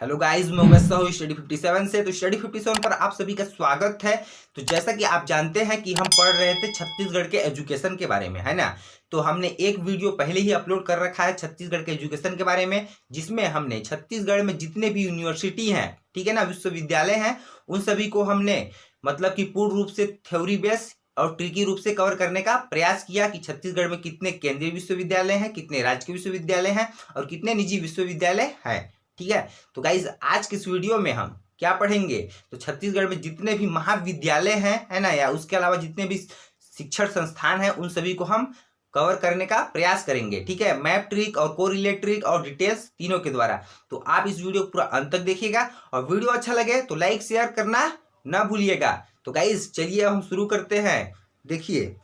Hello guys, मैं उमेश हूँ study 57 से। तो स्टडी 57 पर आप सभी का स्वागत है। तो जैसा कि आप जानते हैं कि हम पढ़ रहे थे छत्तीसगढ़ के एजुकेशन के बारे में, है ना। तो हमने एक वीडियो पहले ही अपलोड कर रखा है छत्तीसगढ़ के एजुकेशन के बारे में, जिसमें हमने छत्तीसगढ़ में जितने भी यूनिवर्सिटी हैं, ठीक है ना, विश्वविद्यालय हैं, उन सभी को हमने मतलब कि पूर्ण रूप से थ्योरी बेस और ट्रिकी रूप से कवर करने का प्रयास किया कि छत्तीसगढ़ में कितने केंद्रीय विश्वविद्यालय हैं, कितने राज्य के विश्वविद्यालय हैं और कितने निजी विश्वविद्यालय हैं। ठीक है। तो गाइज आज के इस वीडियो में हम क्या पढ़ेंगे, तो छत्तीसगढ़ में जितने भी महाविद्यालय हैं, है ना, या उसके अलावा जितने भी शिक्षण संस्थान हैं, उन सभी को हम कवर करने का प्रयास करेंगे। ठीक है, मैप ट्रिक और कोरिलेट ट्रिक और डिटेल्स तीनों के द्वारा। तो आप इस वीडियो को पूरा अंत तक देखिएगा और वीडियो अच्छा लगे तो लाइक शेयर करना ना भूलिएगा। तो गाइज चलिए हम शुरू करते हैं। देखिए,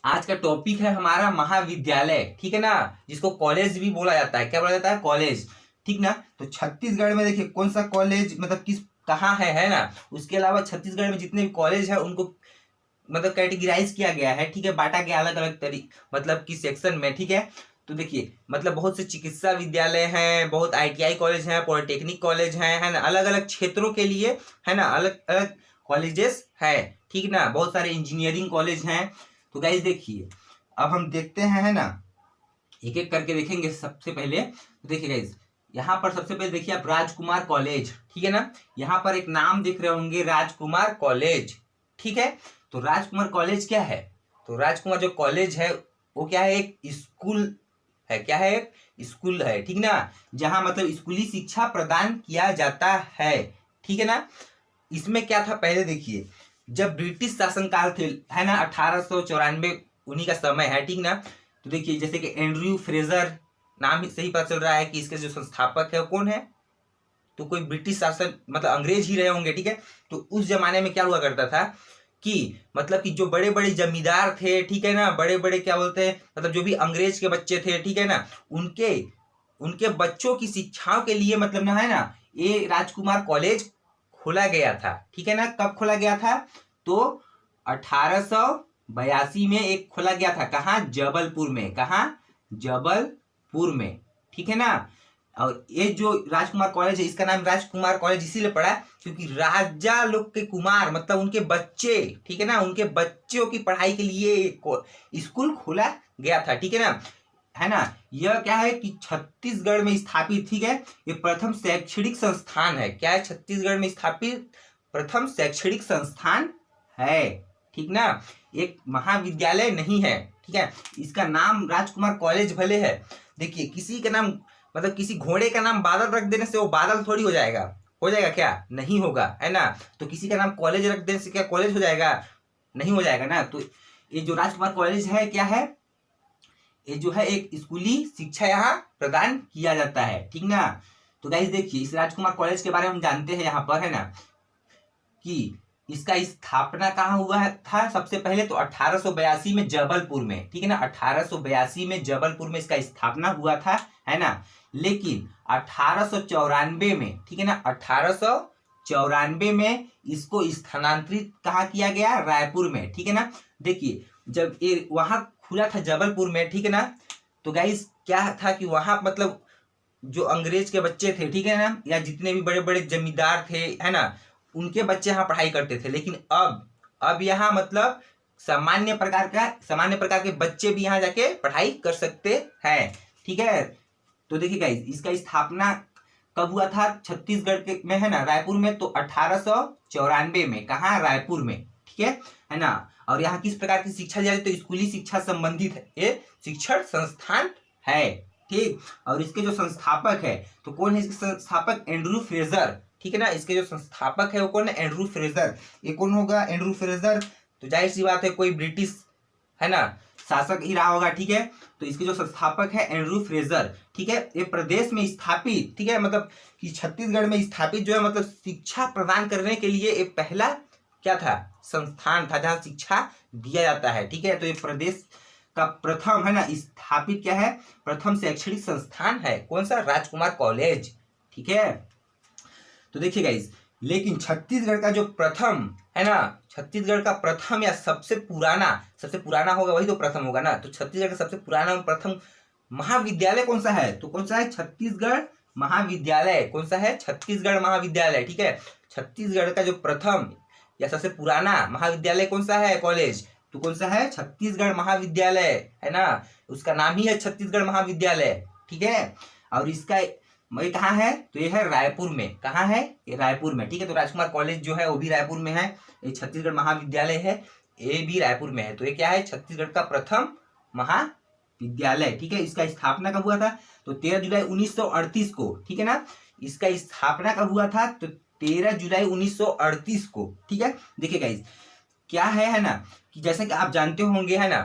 आज का टॉपिक है हमारा महाविद्यालय, ठीक है ना, जिसको कॉलेज भी बोला जाता है। क्या बोला जाता है? कॉलेज, ठीक ना। तो छत्तीसगढ़ में देखिए कौन सा कॉलेज मतलब किस कहाँ है ना। उसके अलावा छत्तीसगढ़ में जितने भी कॉलेज है उनको मतलब कैटेगराइज किया गया है, ठीक है, बांटा गया अलग अलग मतलब कि सेक्शन में, ठीक है। तो देखिए मतलब बहुत से चिकित्सा विद्यालय हैं, बहुत ITI कॉलेज हैं, पॉलिटेक्निक कॉलेज हैं, है ना, अलग अलग क्षेत्रों के लिए, है ना, अलग अलग कॉलेजेस है, ठीक ना। बहुत सारे इंजीनियरिंग कॉलेज हैं। तो गाइस देखिए, अब हम देखते हैं, है ना, एक एक करके देखेंगे। सबसे पहले तो देखिए गाइस, यहाँ पर सबसे पहले देखिए आप राजकुमार कॉलेज, ठीक है ना। यहाँ पर एक नाम दिख रहे होंगे, राजकुमार कॉलेज, ठीक है। तो राजकुमार कॉलेज क्या है? तो राजकुमार जो कॉलेज है वो क्या है? एक स्कूल है। क्या है? एक स्कूल है, ठीक ना, जहां मतलब स्कूली शिक्षा प्रदान किया जाता है, ठीक है ना। इसमें क्या था पहले देखिए, जब ब्रिटिश शासनकाल थे, है ना, 1894 उन्हीं का समय है, ठीक ना। तो देखिए जैसे कि एंड्रयू फ्रेजर, नाम ही सही पता चल रहा है कि इसके जो संस्थापक है वो कौन है, तो कोई ब्रिटिश शासन मतलब अंग्रेज ही रहे होंगे, ठीक है। तो उस जमाने में क्या हुआ करता था कि मतलब कि जो बड़े बड़े जमींदार थे, ठीक है ना, बड़े बड़े क्या बोलते हैं मतलब जो भी अंग्रेज के बच्चे थे, ठीक है ना, उनके उनके बच्चों की शिक्षाओं के लिए मतलब ना, है ना, ये राजकुमार कॉलेज खोला गया था, ठीक है ना। कब खोला गया था? तो 1882 में एक खोला गया था। कहाँ? जबलपुर में। कहाँ? जबलपुर में, ठीक है ना। और ये जो राजकुमार कॉलेज है, इसका नाम राजकुमार कॉलेज इसीलिए पड़ा क्योंकि राजा लोग के कुमार मतलब उनके बच्चे, ठीक है ना, उनके बच्चों की पढ़ाई के लिए स्कूल खोला गया था, ठीक है ना, है ना। यह क्या है कि छत्तीसगढ़ में स्थापित, ठीक है, ये प्रथम शैक्षणिक संस्थान है। क्या है? छत्तीसगढ़ में स्थापित प्रथम शैक्षणिक संस्थान है, ठीक ना। एक महाविद्यालय नहीं है, ठीक है। इसका नाम राजकुमार कॉलेज भले है। देखिए किसी का नाम मतलब किसी घोड़े का नाम बादल रख देने से वो बादल थोड़ी हो जाएगा। हो जाएगा क्या? नहीं होगा, है ना। तो किसी का नाम कॉलेज रख देने से क्या कॉलेज हो जाएगा? नहीं हो जाएगा ना। तो ये जो राजकुमार कॉलेज है क्या है? ये जो है एक स्कूली शिक्षा यहाँ प्रदान किया जाता है, ठीक ना। तो गाइस देखिए, इस राजकुमार कॉलेज के बारे में हम जानते हैं यहाँ पर, है ना, कि इसका स्थापना कहाँ हुआ था? सबसे पहले तो 1882 में जबलपुर में, ठीक है ना, 1882 में जबलपुर में इसका स्थापना हुआ था, है ना। लेकिन 1894 में, ठीक है ना, 1894 में इसको स्थानांतरित कहाँ किया गया? रायपुर में, ठीक है ना। देखिए जब ये वहां खुला था जबलपुर में, ठीक है ना, तो गाइस क्या था कि वहां मतलब जो अंग्रेज के बच्चे थे, ठीक है ना, या जितने भी बड़े बड़े जमींदार थे, है ना, उनके बच्चे यहाँ पढ़ाई करते थे। लेकिन अब यहाँ मतलब सामान्य प्रकार के बच्चे भी यहाँ जाके पढ़ाई कर सकते हैं, ठीक है। तो देखिए गाइस, इसका स्थापना कब हुआ था? छत्तीसगढ़ के में, है ना, रायपुर में। तो 1894 में। कहाँ? रायपुर में, ठीक है ना। और यहाँ किस प्रकार की शिक्षा दी जाती है? तो स्कूली शिक्षा संबंधित है ये शिक्षण संस्थान है, ठीक। और इसके जो संस्थापक है तो कौन है? इसके संस्थापक एंड्रयू फ्रेजर, ठीक है ना। इसके जो संस्थापक है वो कौन है? Andrew Fraser. ये कौन होगा? Andrew Fraser. तो जाहिर सी बात है कोई ब्रिटिश, है ना, शासक ही रहा होगा, ठीक है। तो इसके जो संस्थापक है एंड्रयू फ्रेजर, ठीक है। ये प्रदेश में स्थापित, ठीक है, मतलब कि छत्तीसगढ़ में स्थापित जो है मतलब शिक्षा प्रदान करने के लिए एक पहला क्या था? संस्थान था जहां शिक्षा दिया जाता है, ठीक है। तो ये प्रदेश का प्रथम, है ना, स्थापित क्या है? प्रथम शैक्षणिक संस्थान है। कौन सा? राजकुमार कॉलेज, ठीक है। तो देखिए गाइस, लेकिन छत्तीसगढ़ का जो प्रथम, है ना, छत्तीसगढ़ का प्रथम या सबसे पुराना होगा वही तो प्रथम होगा ना। तो छत्तीसगढ़ का सबसे पुराना प्रथम महाविद्यालय कौन सा है? तो कौन सा है? छत्तीसगढ़ महाविद्यालय कौन सा है? छत्तीसगढ़ महाविद्यालय। ठीक है, छत्तीसगढ़ का जो प्रथम या सबसे पुराना महाविद्यालय कौन सा है? कॉलेज तो कौन सा है? छत्तीसगढ़ महाविद्यालय, है ना, उसका नाम ही है छत्तीसगढ़ महाविद्यालय। ठीक है, और इसका ये कहाँ है? तो ये है रायपुर में। कहाँ है? ये रायपुर में। ठीक है, तो राजकुमार कॉलेज जो है वो भी रायपुर में है। ये छत्तीसगढ़ महाविद्यालय है, ये भी रायपुर में है। तो ये क्या है? छत्तीसगढ़ का प्रथम महाविद्यालय। ठीक है, इसका स्थापना कब हुआ था? तो 13 जुलाई 1938 को। ठीक है ना, इसका स्थापना कब हुआ था? तो 13 जुलाई 1938 को। ठीक है, देखिए गाइस क्या है ना, कि जैसे कि आप जानते होंगे, है ना,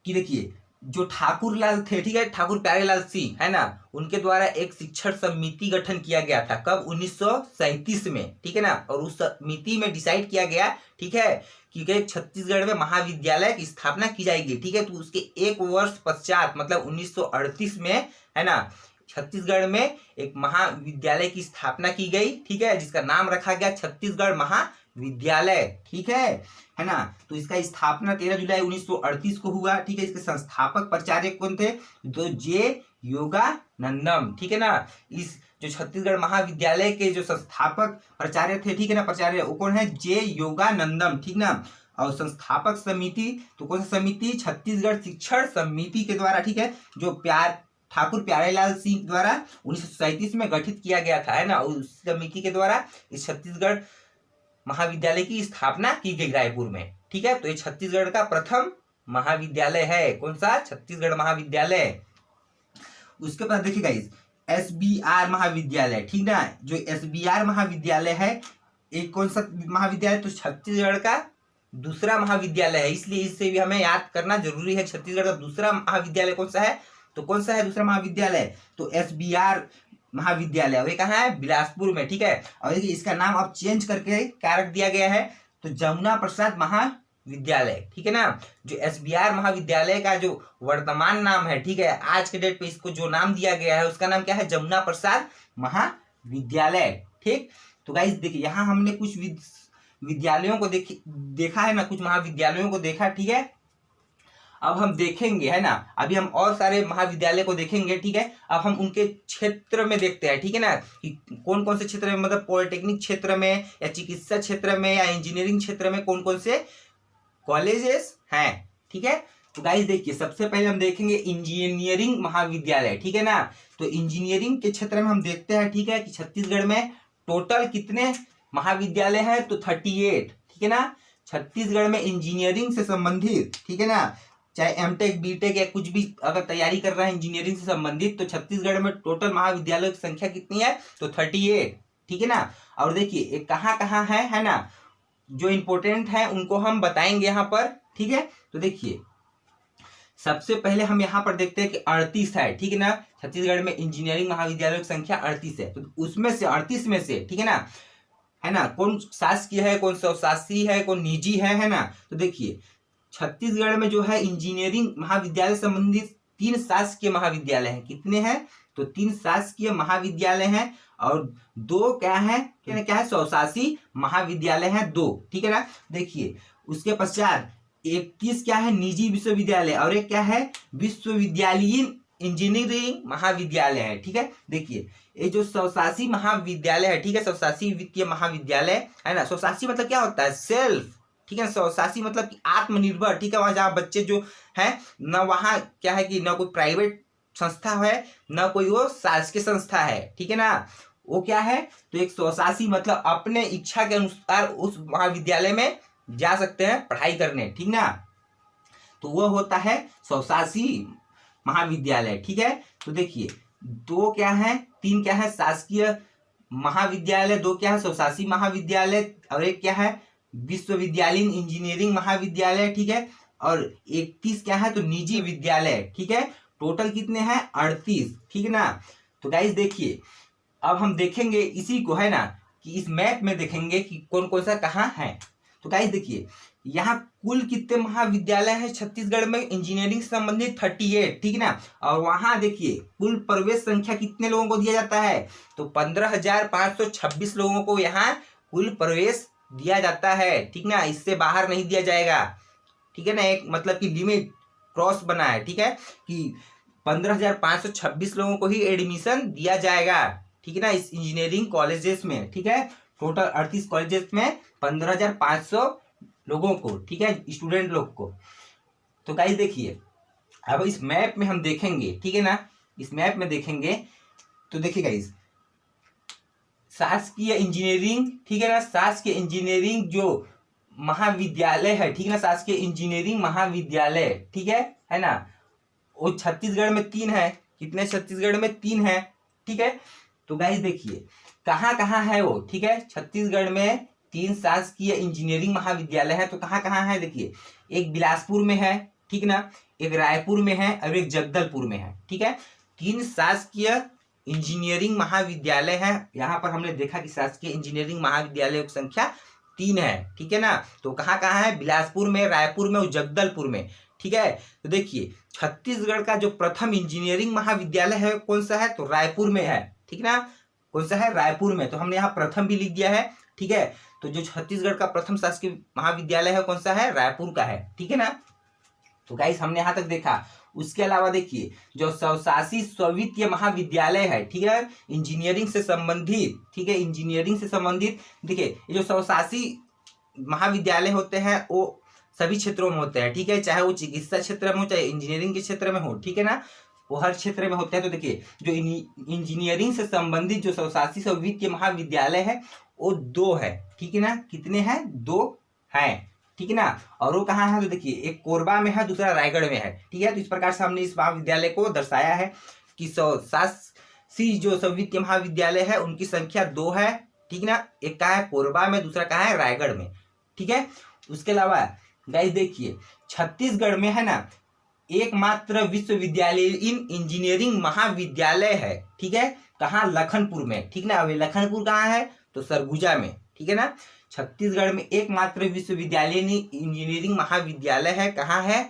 कि देखिए जो ठाकुर लाल थे, ठीक है, ठाकुर प्यारेलाल सिंह, है ना, उनके द्वारा एक शिक्षण समिति गठन किया गया था। कब? 1937 में। ठीक है ना, और उस समिति में डिसाइड किया गया, ठीक है, कि छत्तीसगढ़ में महाविद्यालय की स्थापना की जाएगी। ठीक है, तो उसके एक वर्ष पश्चात मतलब 1938 में, है ना, छत्तीसगढ़ में एक महाविद्यालय की स्थापना की गई। ठीक है, जिसका नाम रखा गया छत्तीसगढ़ महाविद्यालय। ठीक है ना, तो इसका स्थापना 13 जुलाई 1938 को हुआ। ठीक है, इसके संस्थापक प्राचार्य कौन थे? तो जे योगानंदम। ठीक है ना, इस जो छत्तीसगढ़ महाविद्यालय के जो संस्थापक प्राचार्य थे, ठीक है ना, प्राचार्य वो कौन है? जे योगानंदम। ठीक ना, और संस्थापक समिति तो कौन सा समिति? छत्तीसगढ़ शिक्षण समिति के द्वारा, ठीक है, जो ठाकुर प्यारेलाल सिंह द्वारा 1937 में गठित किया गया था, है ना, उस समिति के द्वारा इस छत्तीसगढ़ महाविद्यालय की स्थापना की गई रायपुर में। ठीक है, तो ये छत्तीसगढ़ का प्रथम महाविद्यालय है। कौन सा? छत्तीसगढ़ महाविद्यालय। उसके बाद देखिए गाइस SBR महाविद्यालय। ठीक ना, जो SBR महाविद्यालय है एक कौन सा महाविद्यालय? तो छत्तीसगढ़ का दूसरा महाविद्यालय है, इसलिए इससे भी हमें याद करना जरूरी है। छत्तीसगढ़ का दूसरा महाविद्यालय कौन सा है? तो कौन सा है दूसरा महाविद्यालय? तो SBR महाविद्यालय। वे कहाँ है? बिलासपुर में। ठीक है, और देखिए इसका नाम अब चेंज करके क्या रख दिया गया है? तो जमुना प्रसाद महाविद्यालय। ठीक है ना, जो SBR महाविद्यालय का जो वर्तमान नाम है, ठीक है, आज के डेट पे इसको जो नाम दिया गया है उसका नाम क्या है? जमुना प्रसाद महाविद्यालय। ठीक, तो गाइस देखिए यहाँ हमने कुछ विद्यालयों को देखा है ना, कुछ महाविद्यालयों को देखा। ठीक है, अब हम देखेंगे, है ना, अभी हम और सारे महाविद्यालय को देखेंगे। ठीक है, अब हम उनके क्षेत्र में देखते हैं। ठीक है ना, कि कौन कौन से क्षेत्र में, मतलब पॉलिटेक्निक क्षेत्र में या चिकित्सा क्षेत्र में या इंजीनियरिंग क्षेत्र में कौन कौन से कॉलेजेस हैं। ठीक है, तो गाइस देखिए सबसे पहले हम देखेंगे इंजीनियरिंग महाविद्यालय। ठीक है ना, तो इंजीनियरिंग के क्षेत्र में हम देखते हैं, ठीक है, कि छत्तीसगढ़ में टोटल कितने महाविद्यालय हैं? तो 38। ठीक है ना, छत्तीसगढ़ में इंजीनियरिंग से संबंधित, ठीक है ना, चाहे एमटेक बीटेक या कुछ भी अगर तैयारी कर रहा है इंजीनियरिंग से संबंधित, तो छत्तीसगढ़ में टोटल महाविद्यालयों की संख्या कितनी है? तो 38। ठीक है ना, और देखिए ये कहाँ कहाँ है ना, जो इम्पोर्टेंट है उनको हम बताएंगे यहाँ पर। ठीक है, तो देखिए सबसे पहले हम यहाँ पर देखते हैं कि 38 है। ठीक है ना, छत्तीसगढ़ में इंजीनियरिंग महाविद्यालयों की संख्या 38 है। तो उसमें से 38 में से, ठीक है ना, कौन शासकीय है, कौन स्वशासी है, कौन निजी है ना। तो देखिए छत्तीसगढ़ में जो है इंजीनियरिंग महाविद्यालय संबंधित 3 शासकीय महाविद्यालय हैं। कितने हैं? तो 3 शासकीय महाविद्यालय हैं और 2 क्या है स्वशासी महाविद्यालय हैं 2। ठीक है ना, देखिए उसके पश्चात 31 क्या है? निजी विश्वविद्यालय और एक क्या है? विश्वविद्यालयीन इंजीनियरिंग महाविद्यालय है। ठीक है, देखिए ये जो स्वशासी महाविद्यालय है, ठीक है, स्वशासी वित्तीय महाविद्यालय है ना। स्वशासी मतलब क्या होता है? सेल्फ। ठीक है, स्वशासी मतलब कि आत्मनिर्भर। ठीक है, वहां जहाँ बच्चे जो है न, वहाँ क्या है कि न कोई प्राइवेट संस्था है न कोई वो शासकीय संस्था है। ठीक है ना, वो क्या है? तो एक स्वशासी मतलब अपने इच्छा के अनुसार उस महाविद्यालय में जा सकते हैं पढ़ाई करने। ठीक ना, तो वो होता है स्वशासी महाविद्यालय। ठीक है, तो देखिए 2 क्या है? 3 क्या है? शासकीय महाविद्यालय, 2 क्या है? स्वशासी महाविद्यालय और एक क्या है? विश्वविद्यालयीन इंजीनियरिंग महाविद्यालय। ठीक है, और 31 क्या है? तो निजी विद्यालय। ठीक है, टोटल कितने हैं? 38। ठीक है ना, तो गाइस देखिए अब हम देखेंगे इसी को, है ना, कि इस मैप में देखेंगे कि कौन कौन सा कहाँ है। तो गाइस देखिए यहाँ कुल कितने महाविद्यालय है छत्तीसगढ़ में इंजीनियरिंग से संबंधित? 38। ठीक है ना, और वहां देखिए कुल प्रवेश संख्या कितने लोगों को दिया जाता है? तो 15,526 लोगों को यहाँ कुल प्रवेश दिया जाता है। ठीक ना, इससे बाहर नहीं दिया जाएगा। ठीक है ना, एक मतलब कि लिमिट क्रॉस बना है। ठीक है, कि 15,526 लोगों को ही एडमिशन दिया जाएगा, ठीक है ना, इस इंजीनियरिंग कॉलेजेस में, ठीक है। टोटल 38 कॉलेजेस में 15,500 लोगों को, ठीक है, स्टूडेंट लोग को। तो गाइस देखिए, अब इस मैप में हम देखेंगे, ठीक है ना, इस मैप में देखेंगे तो देखिए गाइस, शासकीय इंजीनियरिंग, ठीक है ना, शासकीय इंजीनियरिंग जो महाविद्यालय है, ठीक है ना, शासकीय इंजीनियरिंग महाविद्यालय, ठीक है ना, वो छत्तीसगढ़ में 3 है। कितने छत्तीसगढ़ में 3 है, ठीक है। तो गाइस देखिए कहाँ कहाँ है वो, ठीक है, छत्तीसगढ़ में 3 शासकीय इंजीनियरिंग महाविद्यालय है। तो कहाँ कहाँ है देखिए, एक बिलासपुर में है, ठीक ना, एक रायपुर में है और एक जगदलपुर में है, ठीक है। 3 शासकीय इंजीनियरिंग महाविद्यालय है। यहाँ पर हमने देखा कि शासकीय इंजीनियरिंग महाविद्यालयों की संख्या 3 है, ठीक है ना। तो कहाँ कहाँ है, बिलासपुर में, रायपुर में और जगदलपुर में, ठीक है। तो देखिए छत्तीसगढ़ का जो प्रथम इंजीनियरिंग महाविद्यालय है कौन सा है, तो रायपुर में है, ठीक ना, कौन सा है, रायपुर में। तो हमने यहाँ प्रथम भी लिख दिया है, ठीक है। तो जो छत्तीसगढ़ का प्रथम शासकीय महाविद्यालय है कौन सा है, रायपुर का है, ठीक है ना। तो गाइस हमने यहाँ तक देखा। उसके अलावा देखिए जो स्वशासी स्वित्तीय महाविद्यालय है, ठीक है, इंजीनियरिंग से संबंधित, ठीक है, इंजीनियरिंग से संबंधित, देखिए ये जो स्वशासी महाविद्यालय होते हैं वो सभी क्षेत्रों में होते हैं, ठीक है, चाहे वो चिकित्सा क्षेत्र में हो चाहे इंजीनियरिंग के क्षेत्र में हो, ठीक है ना, वो हर क्षेत्र में होते हैं। तो देखिए जो इंजीनियरिंग से संबंधित जो स्वशासी स्वित्तीय महाविद्यालय है वो 2 है, ठीक है ना, कितने हैं, 2 हैं, ठीक है ना। और वो कहाँ है, तो देखिए एक कोरबा में है, दूसरा रायगढ़ में है, ठीक है। तो इस प्रकार से हमने इस महाविद्यालय को दर्शाया है कि स्वशासी जो स्वित्तीय महाविद्यालय है उनकी संख्या 2 है, ठीक ना, एक कहाँ है कोरबा में, दूसरा कहाँ है रायगढ़ में, ठीक है। उसके अलावा गाइस देखिए छत्तीसगढ़ में है ना एकमात्र विश्वविद्यालयीन इंजीनियरिंग महाविद्यालय है, ठीक है, कहाँ, लखनपुर में, ठीक ना। अब लखनपुर कहाँ है, तो सरगुजा में, ठीक है ना। छत्तीसगढ़ में एकमात्र विश्वविद्यालयीन इंजीनियरिंग महाविद्यालय है, कहाँ है,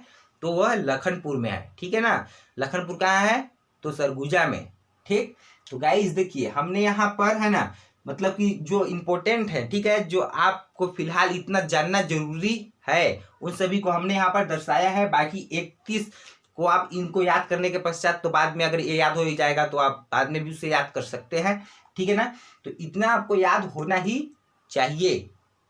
तो वह लखनपुर में है, ठीक है ना। लखनपुर कहाँ है, तो सरगुजा में, ठीक। तो गाइस देखिए हमने यहाँ पर है ना, मतलब कि जो इम्पोर्टेंट है, ठीक है, जो आपको फिलहाल इतना जानना जरूरी है उन सभी को हमने यहाँ पर दर्शाया है। बाकी 31 को आप इनको याद करने के पश्चात तो बाद में अगर ये याद हो ही जाएगा तो आप बाद में भी उसे याद कर सकते हैं, ठीक है ना। तो इतना आपको याद होना ही चाहिए,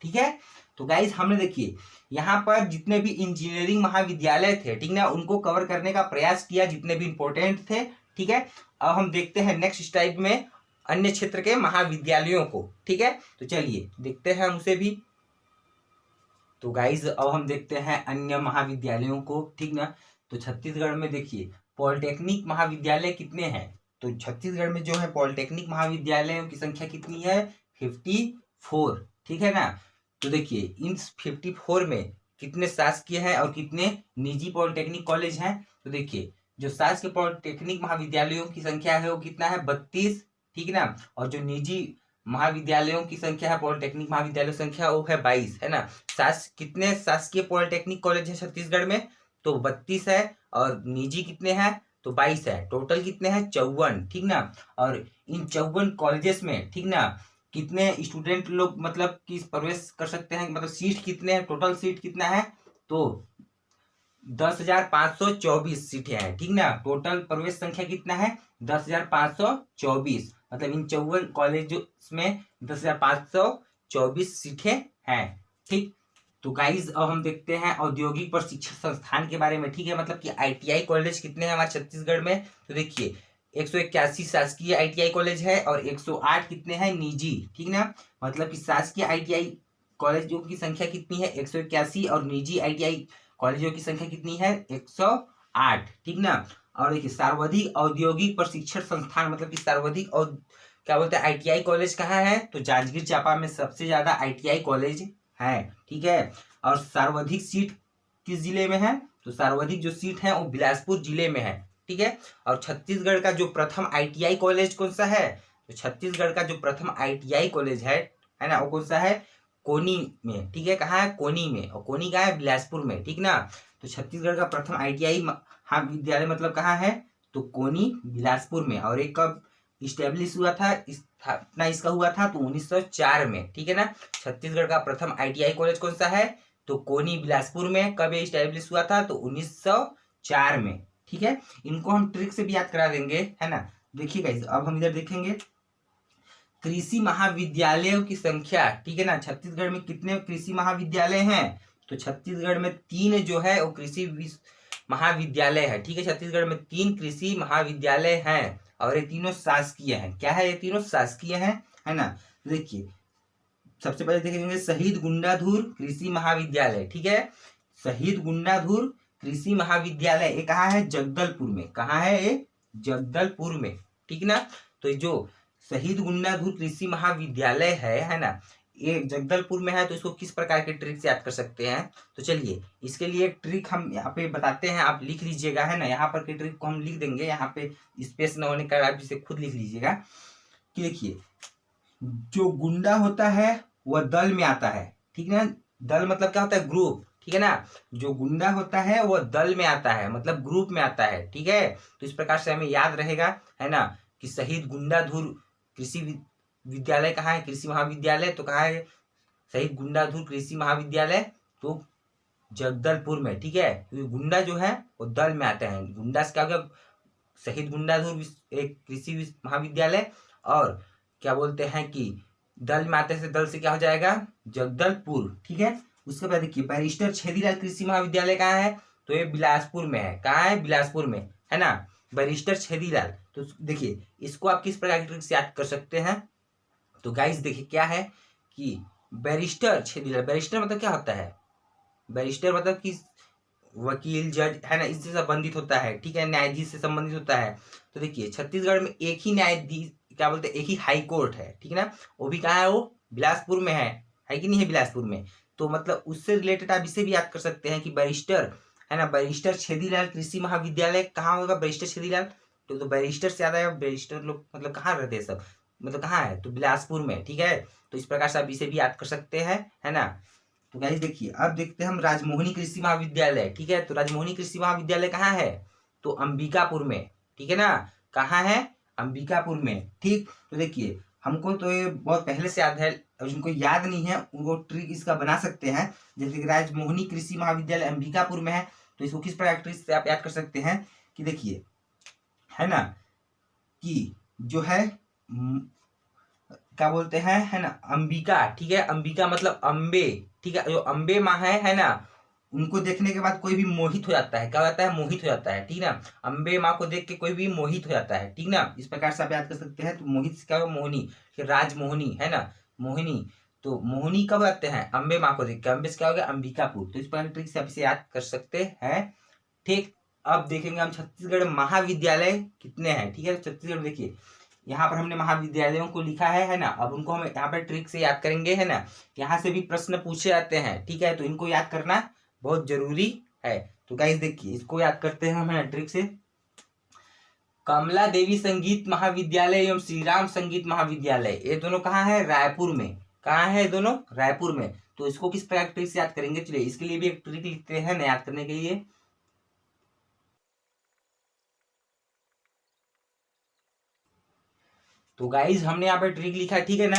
ठीक है। तो गाइस हमने देखिए यहाँ पर जितने भी इंजीनियरिंग महाविद्यालय थे, ठीक ना, उनको कवर करने का प्रयास किया, जितने भी इम्पोर्टेंट थे, ठीक है। अब हम देखते हैं नेक्स्ट टाइप में अन्य क्षेत्र के महाविद्यालयों को, ठीक है। तो चलिए देखते हैं हम उसे भी। तो गाइज अब हम देखते हैं अन्य महाविद्यालयों को, ठीक ना। तो छत्तीसगढ़ में देखिए पॉलिटेक्निक महाविद्यालय कितने हैं, तो छत्तीसगढ़ में जो है पॉलिटेक्निक महाविद्यालयों की संख्या कितनी है, 54, ठीक है ना। तो देखिए इन 54 में कितने शासकीय हैं और कितने निजी पॉलिटेक्निक कॉलेज हैं। तो देखिए जो शासकीय पॉलिटेक्निक महाविद्यालयों की संख्या है वो कितना है, 32, ठीक है ना। और जो निजी महाविद्यालयों की संख्या है, पॉलिटेक्निक महाविद्यालयों की संख्या वो है 22, है ना। कितने शासकीय पॉलिटेक्निक कॉलेज है छत्तीसगढ़ में, तो 32 है, और निजी कितने हैं, तो 22 है। टोटल कितने हैं, 54, ठीक ना। और इन 54 कॉलेजेस में, ठीक ना, कितने स्टूडेंट लोग मतलब कि प्रवेश कर सकते हैं, मतलब सीट कितने हैं, टोटल सीट कितना है, तो 10,524 सीटें हैं, ठीक ना। टोटल प्रवेश संख्या कितना है, 10,524, मतलब इन 54 कॉलेज में 10,524 सीटें हैं, ठीक। तो गाइज अब हम देखते हैं औद्योगिक प्रशिक्षण संस्थान के बारे में, ठीक है, मतलब कि ITI कॉलेज कितने हैं हमारे छत्तीसगढ़ में। तो देखिए 181 शासकीय ITI कॉलेज है और 108 कितने हैं, निजी, ठीक ना। मतलब कि शासकीय ITI कॉलेजों की संख्या कितनी है, 181, और निजी ITI कॉलेजों की संख्या कितनी है, 108, ठीक ना। और देखिए सर्वाधिक औद्योगिक प्रशिक्षण संस्थान, मतलब कि सर्वाधिक और क्या बोलते हैं ITI कॉलेज कहाँ है, तो जांजगीर चांपा में सबसे ज्यादा ITI कॉलेज है, ठीक है। और सर्वाधिक सीट किस जिले में है, तो सर्वाधिक जो सीट है वो बिलासपुर जिले में है, ठीक है। और छत्तीसगढ़ का जो प्रथम ITI कॉलेज कौन सा है, तो छत्तीसगढ़ का जो प्रथम ITI कॉलेज है ना, वो कौन सा है, कोनी में, ठीक है। कहाँ है, कोनी में, और कोनी कहाँ है, बिलासपुर में, ठीक ना। तो छत्तीसगढ़ का प्रथम ITI महाविद्यालय मतलब कहाँ है, तो कोनी बिलासपुर में। और एक कब इस्टेब्लिश हुआ था, स्थापना इसका हुआ था, तो 1904 में, ठीक है ना। छत्तीसगढ़ का प्रथम ITI कॉलेज कौन सा है, तो कोनी बिलासपुर में। कब इस्टेब्लिश हुआ था, तो 1904 में, ठीक है, इनको हम ट्रिक से भी याद करा देंगे, है ना। देखिए गाइस, अब हम इधर देखेंगे कृषि महाविद्यालयों की संख्या, ठीक है ना। छत्तीसगढ़ में कितने कृषि महाविद्यालय हैं, तो छत्तीसगढ़ में 3 जो है वो कृषि महाविद्यालय है, ठीक है। छत्तीसगढ़ में 3 कृषि महाविद्यालय हैं और ये तीनों शासकीय हैं। क्या है, ये तीनों शासकीय हैं, है ना। देखिए सबसे पहले देखेंगे शहीद गुंडाधुर कृषि महाविद्यालय, ठीक है। शहीद गुंडाधुर कृषि महाविद्यालय ये कहाँ है, जगदलपुर में। कहाँ है ये, जगदलपुर में, ठीक ना। तो जो शहीद गुंडाधुर कृषि महाविद्यालय है ना, ये जगदलपुर में है। तो इसको किस प्रकार के ट्रिक से याद कर सकते हैं, तो चलिए इसके लिए एक ट्रिक हम यहाँ पे बताते हैं, आप लिख लीजिएगा, है ना। यहाँ पर के ट्रिक को हम लिख देंगे, यहाँ पे स्पेस न होने का आप इसे खुद लिख लीजिएगा कि देखिए जो गुंडा होता है वह दल में आता है, ठीक है ना। दल मतलब क्या होता है, ग्रुप, ठीक है ना। जो गुंडा होता है वह दल में आता है, मतलब ग्रुप में आता है, ठीक है। तो इस प्रकार से हमें याद रहेगा, है ना, कि शहीद गुंडाधुर कृषि विद्यालय कहाँ है, कृषि महाविद्यालय, तो कहाँ है, शहीद गुंडाधुर कृषि महाविद्यालय, तो जगदलपुर में, ठीक है। क्योंकि गुंडा जो है वो दल में आते हैं, गुंडा से क्या हो गया, शहीद गुंडाधुर एक कृषि महाविद्यालय, और क्या बोलते हैं कि दल में आते से दल से क्या हो जाएगा, जगदलपुर, ठीक है। उसके बाद देखिए बैरिस्टर छेदीलाल कृषि महाविद्यालय कहाँ है, तो ये बिलासपुर में है। कहाँ है, बिलासपुर में, है ना, बैरिस्टर छेदीलाल। तो देखिए इसको आप किस प्रकार की ट्रिक से याद कर सकते हैं, तो गाइस देखिए क्या है कि बैरिस्टर छेदीलाल, बैरिस्टर मतलब क्या होता है, बैरिस्टर मतलब कि वकील, जज, है ना, इससे संबंधित होता है, ठीक है, न्यायाधीश से संबंधित होता है। तो देखिए छत्तीसगढ़ में एक ही न्यायाधीश, क्या बोलते हैं, एक ही हाई कोर्ट है, ठीक है ना। वो भी कहाँ है, वो बिलासपुर में है कि नहीं है, बिलासपुर में। तो मतलब उससे रिलेटेड आप इसे भी याद कर सकते हैं कि बैरिस्टर, है ना, बैरिस्टर छेदीलाल कृषि महाविद्यालय कहाँ होगा, बैरिस्टर छेदीलाल। तो बैरिस्टर से याद आएगा, बैरिस्टर लोग मतलब कहाँ रहते हैं सब, मतलब कहाँ है, तो बिलासपुर में, ठीक है। तो इस प्रकार से आप इसे भी याद कर सकते हैं, है ना। तो गाइस देखिए अब देखते हैं हम राजमोहनी कृषि महाविद्यालय, ठीक है। तो राजमोहनी कृषि महाविद्यालय कहाँ है, तो अंबिकापुर में, ठीक है ना। कहाँ है, अंबिकापुर में, ठीक। तो देखिए हमको तो ये बहुत पहले से याद है, और जिनको याद नहीं है उनको ट्रिक इसका बना सकते हैं। जैसे कि राजमोहनी कृषि महाविद्यालय अंबिकापुर में है, तो इसको किस प्रकार ट्रिक से आप याद कर सकते हैं कि देखिए, है ना, कि जो है क्या बोलते हैं, है ना, अंबिका, ठीक है। अंबिका मतलब अम्बे, ठीक है। जो अम्बे माँ है ना, उनको देखने के बाद कोई भी मोहित हो जाता है, क्या होता है, मोहित हो जाता है, ठीक ना। अम्बे माँ को देख के कोई भी मोहित हो जाता है, ठीक ना। इस प्रकार से आप याद कर सकते हैं। तो मोहित से क्या होगा, मोहिनी, राजमोहनी, है ना, मोहिनी। तो मोहिनी कब आते हैं, अम्बे माँ को देख के, अम्बे से क्या हो गया, अंबिकापुर। तो इस प्रकार ट्रिक से आप इसे याद कर सकते हैं, ठीक। अब देखेंगे हम छत्तीसगढ़ महाविद्यालय कितने हैं, ठीक है। छत्तीसगढ़ में देखिए यहाँ पर हमने महाविद्यालयों को लिखा है ना। अब उनको हम यहाँ पर ट्रिक से याद करेंगे, है ना। यहाँ से भी प्रश्न पूछे जाते हैं, ठीक है। तो इनको याद करना बहुत जरूरी है। तो गाइस देखिए इसको याद करते हैं हम, है ना, ट्रिक से। कमला देवी संगीत महाविद्यालय एवं श्री राम संगीत महाविद्यालय, ये दोनों कहाँ है, रायपुर में। कहाँ है दोनों, रायपुर में। तो इसको किस प्रकार ट्रिक से याद करेंगे, चलिए इसके लिए भी एक ट्रिक लिखते हैं ना याद करने के लिए। तो गाइज हमने यहाँ पर ट्रिक लिखा, ठीक है ना।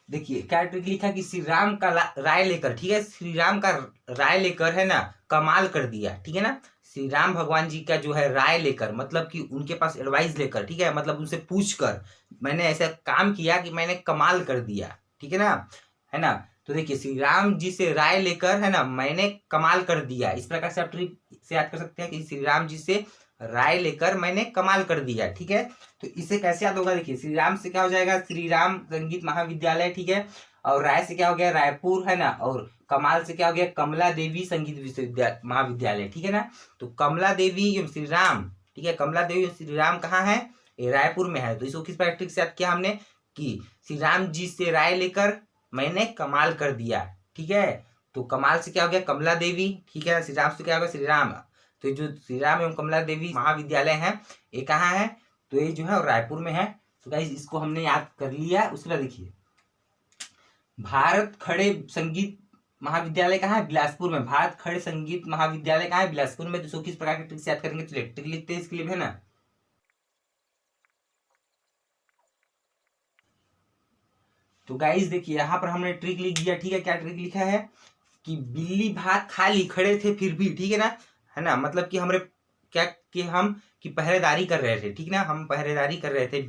देखिए क्या ट्रिक लिखा कि श्री राम का राय लेकर, ठीक है, श्री राम का राय लेकर, है ना, कमाल कर दिया, ठीक है ना। श्री राम भगवान जी का जो है राय लेकर, मतलब कि उनके पास एडवाइस लेकर, ठीक है, मतलब उनसे पूछ कर मैंने ऐसा काम किया कि मैंने कमाल कर दिया, ठीक है ना, है ना। तो देखिए श्री राम जी से राय लेकर, है ना, मैंने कमाल कर दिया। इस प्रकार से आप ट्रिक से याद कर सकते हैं कि श्री राम जी से राय लेकर मैंने कमाल कर दिया, ठीक है। तो इसे कैसे याद होगा, देखिए श्री राम से क्या हो जाएगा, श्री राम संगीत महाविद्यालय, ठीक है। और राय से क्या हो गया, रायपुर, है ना। और कमाल से क्या हो गया, कमला देवी संगीत विश्वविद्यालय महाविद्यालय, ठीक है ना। तो कमला देवी एवं श्री राम, ठीक है, कमला देवी एवं श्री राम कहाँ है, ये रायपुर में है। तो इसको किस प्रकार से याद किया हमने कि श्री राम जी से राय लेकर मैंने कमाल कर दिया, ठीक है। तो कमाल से क्या हो गया, कमला देवी, ठीक है। श्री राम से क्या होगा, श्री राम। तो जो श्री राम एवं कमला देवी महाविद्यालय है ये कहाँ है, तो ये जो है रायपुर में है। तो गाइस इसको हमने याद कर लिया। उसके बाद देखिए भारत खड़े संगीत महाविद्यालय कहाँ है, बिलासपुर में। भारत खड़े संगीत महाविद्यालय कहाँ है, बिलासपुर में। तो किस प्रकार की ट्रिक से याद करेंगे, चलिए ट्रिक लिखते हैं इसके लिए, है ना। तो गाइस देखिए यहाँ पर हमने ट्रिक लिख दिया, ठीक है। क्या ट्रिक लिखा है कि बिल्ली भात खा ली खड़े थे फिर भी, ठीक है ना, है ना। मतलब कि हमारे क्या कि हम कि पहरेदारी कर रहे थे, ठीक ना, हम पहरेदारी कर रहे थे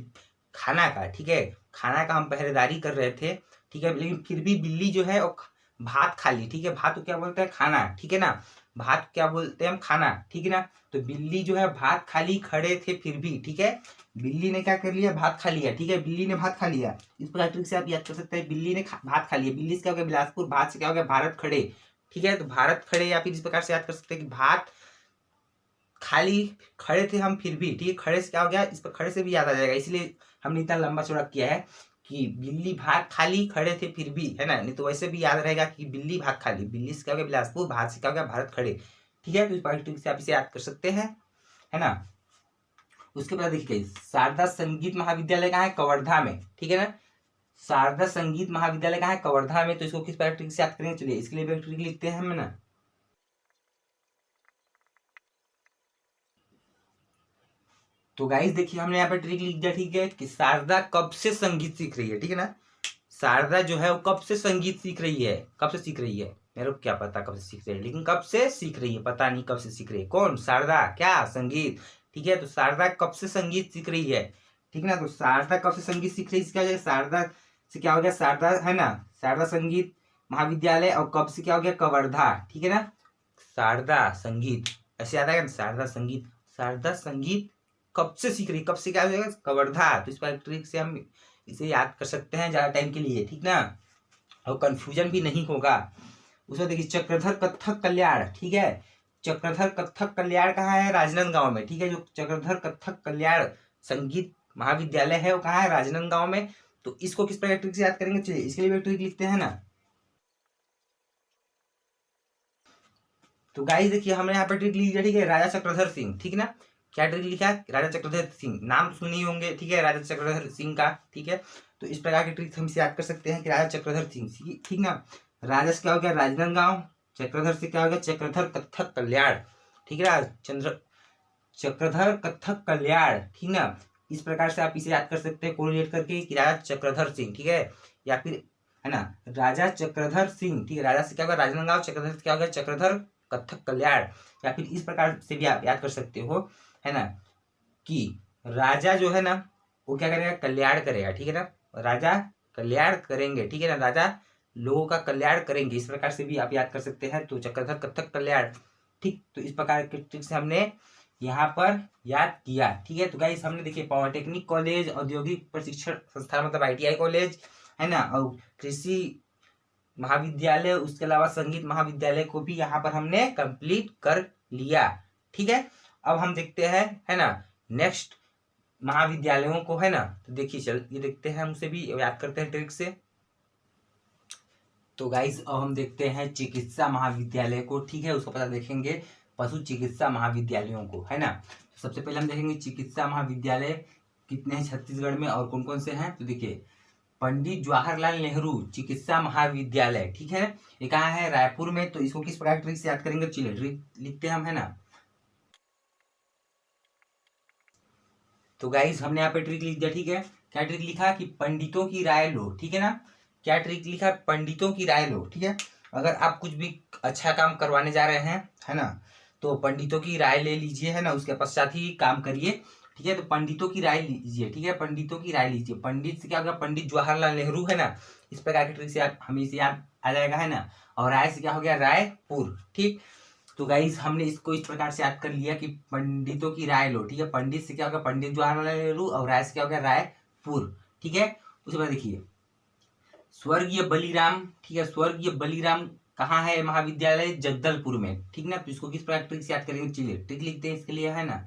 खाना का, ठीक है, खाना का हम पहरेदारी कर रहे थे, ठीक है, लेकिन फिर भी बिल्ली जो है वो भात खा ली, ठीक है, भात को क्या बोलते हैं, खाना, ठीक है ना, भात क्या बोलते हैं हम, खाना, ठीक है ना। तो बिल्ली जो है भात खा ली, खड़े थे फिर भी, ठीक है, बिल्ली ने क्या कर लिया, भात खा लिया, ठीक है, बिल्ली ने भात खा लिया। इस प्रकार ट्रिक से आप याद कर सकते हैं, बिल्ली ने भात खा लिया, बिल्ली से क्या हो गया बिलासपुर, भात से क्या हो गया भारत खड़े, ठीक है, तो भारत खड़े, या फिर इस प्रकार से याद कर सकते हैं कि भात खाली, खड़े थे हम फिर भी, ठीक है, खड़े से क्या हो गया, इस पर खड़े से भी याद आ जाएगा, इसलिए हमने इतना लंबा चौड़ा किया है कि बिल्ली भात खाली, खड़े थे फिर भी, है ना, नहीं तो वैसे भी याद रहेगा कि बिल्ली भात खाली, बिल्ली से क्या हो गया बिलासपुर, भात से क्या हो गया भारत खड़े, ठीक है, तो इस ट्रिक से आप इसे याद कर सकते हैं, है ना। उसके बाद देखिए शारदा संगीत महाविद्यालय कहाँ है, कवर्धा में, ठीक है ना, शारदा संगीत महाविद्यालय कहाँ है, कवर्धा में। तो इसको किस ट्रिक से याद करेंगे, चलिए इसके लिए भी ट्रिक लिखते हैं हम ना। तो गाइस देखिए हमने यहाँ पे ट्रिक लिख दिया, ठीक है, कि शारदा कब से संगीत सीख रही है, ठीक है ना, शारदा जो है वो कब से संगीत सीख रही है, कब से सीख रही है, मेरे को क्या पता कब से सीख रही है, लेकिन कब से सीख रही है पता नहीं, कब से सीख रही है, कौन, शारदा, क्या, संगीत, ठीक है, तो शारदा कब से संगीत सीख रही है, ठीक ना, तो शारदा कब से संगीत सीख रही है, इसका क्या शारदा से क्या हो गया, शारदा है ना, शारदा संगीत महाविद्यालय, और कब से क्या हो गया कवर्धा, ठीक है ना, शारदा संगीत, ऐसे याद आएगा ना, शारदा संगीत, शारदा संगीत कब से सीख रही, कब से क्या हो जाएगा कवर्धा। तो इस पर ट्रिक से हम इसे याद कर सकते हैं ज्यादा टाइम के लिए, ठीक ना, और कंफ्यूजन भी नहीं होगा। उसमें देखिए चक्रधर कथक कल्याण, ठीक है, चक्रधर कथक कल्याण कहाँ है, राजनांदगांव में, ठीक है, जो चक्रधर कथक कल्याण संगीत महाविद्यालय है वो कहाँ है, राजनांदगांव में। तो इसको किस प्रकार ट्रिक से याद करेंगे, चलिए इसके लिए भी ट्रिक लिखते हैं ना। तो गाइस देखिए हमने यहाँ पर ट्रिक लिख दिया, ठीक है, राजा चक्रधर सिंह, ठीक ना, क्या ट्रिक लिखा है, राजा चक्रधर सिंह, नाम सुनी होंगे, ठीक है, राजा चक्रधर सिंह का, ठीक है, तो इस प्रकार की ट्रिक हम इसे याद कर सकते हैं कि राजा चक्रधर सिंह, ठीक ना, राजा से क्या हो गया राजनांदगांव, चक्रधर से क्या हो गया चक्रधर कथक कल्याण, ठीक है, चक्रधर कथक कल्याण, ठीक ना, इस प्रकार से आप इसे याद कर सकते हैं कोरिलेट करके कि राजा चक्रधर सिंह, ठीक है, या फिर है ना राजा चक्रधर सिंह, ठीक है, राजा से क्या होगा राजनांदगांव, चक्रधर से क्या होगा चक्रधर कथक कल्याण, या फिर इस प्रकार से भी आप याद कर सकते हो, है ना, कि राजा जो है ना वो क्या करेगा कल्याण करेगा, ठीक है ना, राजा कल्याण करेंगे, ठीक है ना, राजा लोगों का कल्याण करेंगे, इस प्रकार से भी आप याद कर सकते हैं। तो चक्रधर कथक कल्याण, ठीक, तो इस प्रकार के ट्रिक से हमने यहाँ पर याद किया, ठीक है। तो गाइस हमने देखिए पॉलिटेक्निक कॉलेज, औद्योगिक प्रशिक्षण संस्थान मतलब ITI कॉलेज, है ना, और कृषि महाविद्यालय, उसके अलावा संगीत महाविद्यालय को भी यहाँ पर हमने कंप्लीट कर लिया, ठीक है। अब हम देखते हैं, है ना, नेक्स्ट महाविद्यालयों को, है ना, तो देखिए चल ये देखते हैं, हम उसे भी याद करते हैं ट्रिक से। तो गाइस अब हम देखते हैं चिकित्सा महाविद्यालय को, ठीक है, उसको पता देखेंगे पशु चिकित्सा महाविद्यालयों को, है ना। तो सबसे पहले हम देखेंगे चिकित्सा महाविद्यालय कितने हैं छत्तीसगढ़ में और कौन कौन से हैं। तो देखिए पंडित जवाहरलाल नेहरू चिकित्सा महाविद्यालय, ठीक है, ये कहाँ है रायपुर में। तो इसको किस प्रकार ट्रिक से याद करेंगे, चलिए ट्रिक लिखते हैं हम, है ना। तो गाइस हमने यहाँ पे ट्रिक लिख दिया, ठीक है, क्या ट्रिक लिखा कि पंडितों की राय लो, ठीक है ना, क्या ट्रिक लिखा पंडितों की राय लो, ठीक है, अगर आप कुछ भी अच्छा काम करवाने जा रहे हैं, है ना, तो पंडितों की राय ले लीजिए, है ना, उसके पश्चात ही काम करिए, ठीक है। तो पंडितों की राय लीजिए, ठीक है, पंडितों की राय लीजिए, पंडित से क्या होगा पंडित जवाहरलाल नेहरू, है ना, इस प्रकार की ट्रिक से आप हमें इसे याद आ जाएगा, है ना, और राय से क्या हो गया रायपुर, ठीक। तो गाइस हमने इसको इस प्रकार से याद कर लिया कि पंडितों की राय लो, ठीक है, पंडित से क्या होगा पंडित जवाहरलाल नेहरू, और राय से क्या होगा रायपुर, ठीक है। उसके बाद देखिए स्वर्गीय बलिराम, ठीक है, स्वर्गीय बलिराम कहाँ है महाविद्यालय जगदलपुर में, ठीक ना। तो इसको किस प्रकार ट्रिक से याद करेंगे, चलिए ट्रिक लिखते हैं इसके लिए, है ना।